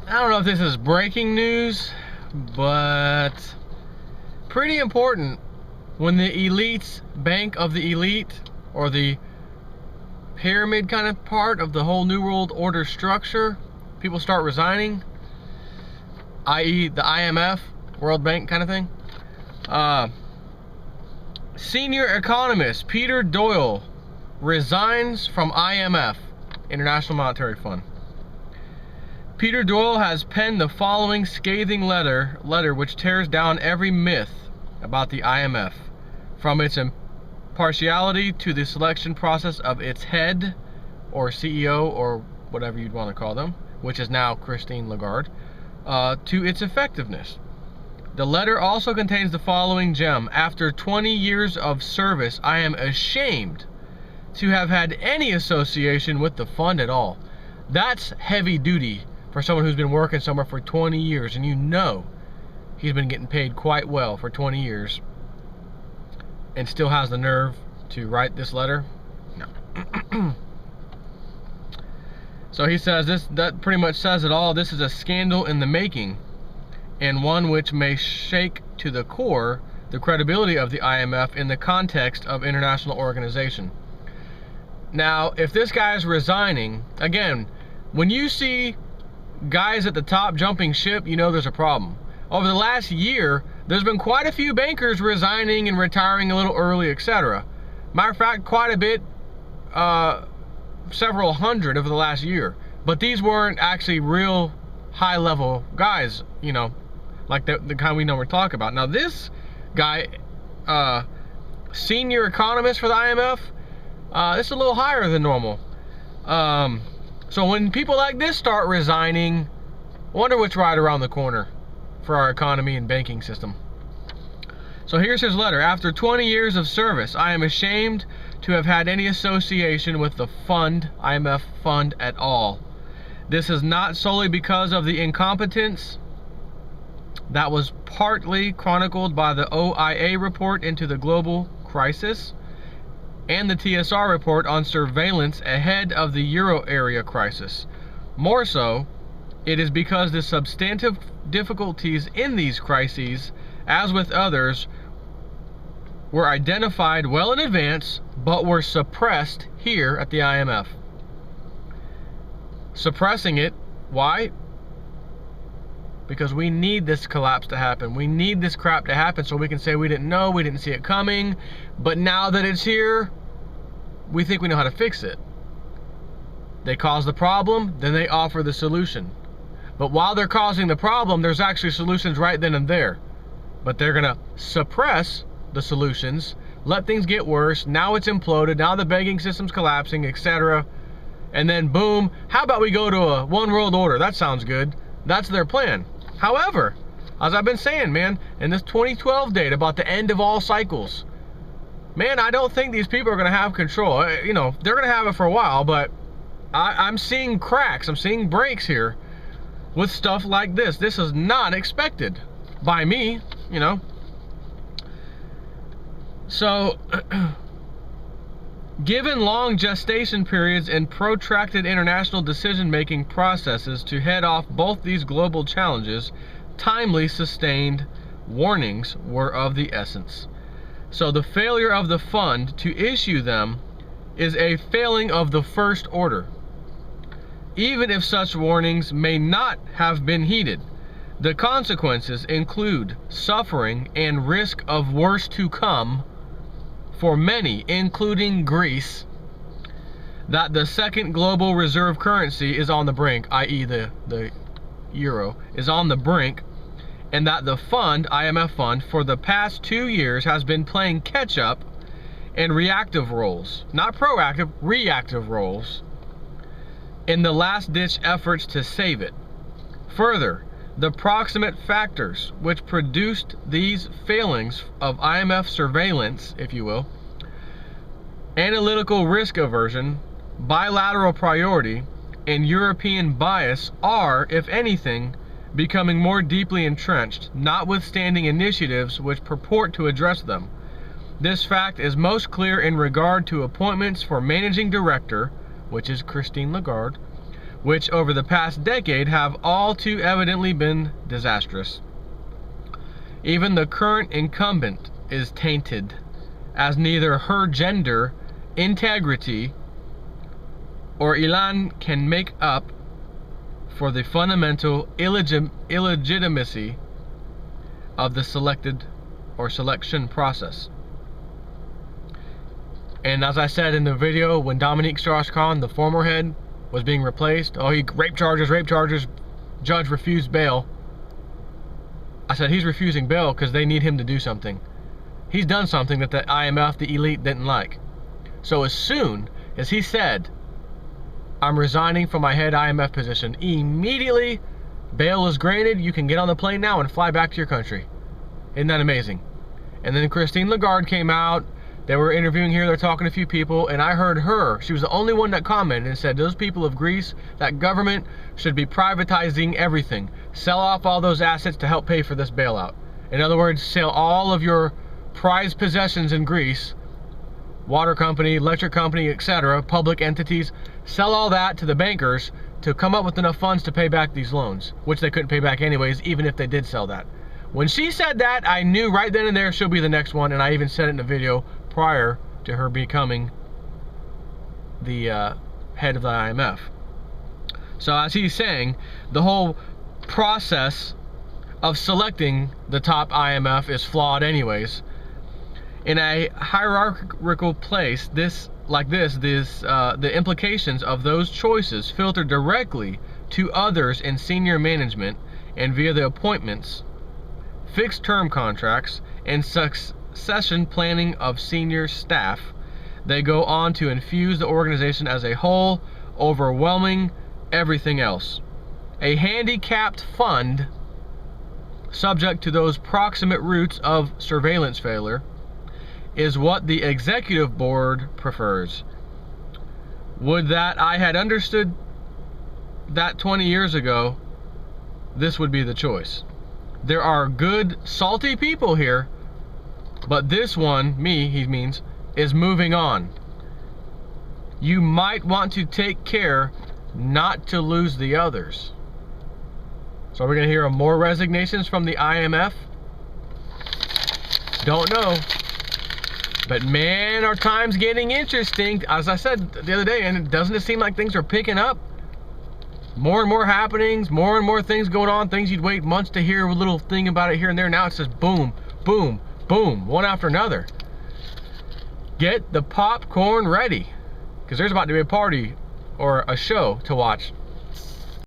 I don't know if this is breaking news, but pretty important. When the elites bank of the elite, or the pyramid kind of part of the whole New World Order structure, people start resigning, i.e. the IMF, World Bank kind of thing. Senior Economist Peter Doyle resigns from IMF, International Monetary Fund. Peter Doyle has penned the following scathing letter which tears down every myth about the IMF, from its impartiality to the selection process of its head, or CEO, or whatever you'd want to call them, which is now Christine Lagarde, to its effectiveness. The letter also contains the following gem. After 20 years of service, I am ashamed to have had any association with the fund at all. That's heavy duty for someone who's been working somewhere for 20 years, and you know he's been getting paid quite well for 20 years and still has the nerve to write this letter. No. So he says that pretty much says it all. This is a scandal in the making, and one which may shake to the core the credibility of the IMF in the context of international organization. Now, if this guy is resigning, again, when you see guys at the top jumping ship, you know there's a problem. Over the last year, there's been quite a few bankers resigning and retiring a little early, etc. Matter of fact, quite a bit, several hundred over the last year. But these weren't actually real high-level guys, you know, like the kind we know we're talking about. Now this guy, senior economist for the IMF, it's a little higher than normal. So when people like this start resigning, I wonder what's right around the corner for our economy and banking system. So here's his letter. After 20 years of service, I am ashamed to have had any association with the fund, IMF fund, at all. This is not solely because of the incompetence that was partly chronicled by the OIA report into the global crisis and the TSR report on surveillance ahead of the euro area crisis. More so, it is because the substantive difficulties in these crises, as with others, were identified well in advance, but were suppressed here at the IMF. Suppressing it, why? Because we need this collapse to happen. We need this crap to happen so we can say we didn't know, we didn't see it coming, but now that it's here, we think we know how to fix it. They cause the problem, then they offer the solution. But while they're causing the problem, there's actually solutions right then and there. But they're gonna suppress the solutions, let things get worse, now it's imploded, now the banking system's collapsing, etc. And then boom, how about we go to a one world order? That sounds good. That's their plan. However, as I've been saying, man, in this 2012 data about the end of all cycles, man, I don't think these people are going to have control. You know, they're going to have it for a while, but I'm seeing cracks, I'm seeing breaks here with stuff like this. This is not expected by me, you know. So, given long gestation periods and protracted international decision-making processes to head off both these global challenges, timely, sustained warnings were of the essence. So the failure of the fund to issue them is a failing of the first order. Even if such warnings may not have been heeded, the consequences include suffering and risk of worse to come for many, including Greece, that the second global reserve currency is on the brink, i.e. the euro, is on the brink, and that the fund, IMF fund, for the past 2 years has been playing catch-up and reactive roles, not proactive, reactive roles, in the last-ditch efforts to save it. Further, the proximate factors which produced these failings of IMF surveillance, if you will, analytical risk aversion, bilateral priority, and European bias are, if anything, becoming more deeply entrenched, notwithstanding initiatives which purport to address them. This fact is most clear in regard to appointments for managing director, which is Christine Lagarde, which over the past decade have all too evidently been disastrous. Even the current incumbent is tainted, as neither her gender, integrity, or elan can make up for the fundamental illegitimacy of the selection process. And as I said in the video, when Dominique Strauss-Kahn, the former head, was being replaced, rape charges, judge refused bail. I said he's refusing bail because they need him to do something. He's done something that the IMF, the elite, didn't like. So as soon as he said, I'm resigning from my head IMF position, immediately bail is granted. You can get on the plane now and fly back to your country. Isn't that amazing? And then Christine Lagarde came out. They were interviewing here, they're talking to a few people, and I heard her, she was the only one that commented and said, those people of Greece, that government should be privatizing everything. Sell off all those assets to help pay for this bailout. In other words, sell all of your prized possessions in Greece, water company, electric company, etc., public entities, sell all that to the bankers to come up with enough funds to pay back these loans, which they couldn't pay back anyways, even if they did sell that. When she said that, I knew right then and there she'll be the next one, and I even said it in a video prior to her becoming the head of the IMF. So as he's saying, the whole process of selecting the top IMF is flawed anyways. In a hierarchical place, the implications of those choices filter directly to others in senior management, and via the appointments, fixed term contracts, and succession planning of senior staff, they go on to infuse the organization as a whole, overwhelming everything else. A handicapped fund, subject to those proximate roots of surveillance failure, is what the executive board prefers. Would that I had understood that 20 years ago, this would be the choice. There are good, salty people here, but this one, he means, is moving on. You might want to take care not to lose the others. So we're going to hear more resignations from the IMF? Don't know. But man, our time's getting interesting. As I said the other day, and doesn't it seem like things are picking up? More and more happenings, more and more things going on, things you'd wait months to hear a little thing about it here and there. Now it's just boom, boom, boom, one after another. Get the popcorn ready, because there's about to be a party or a show to watch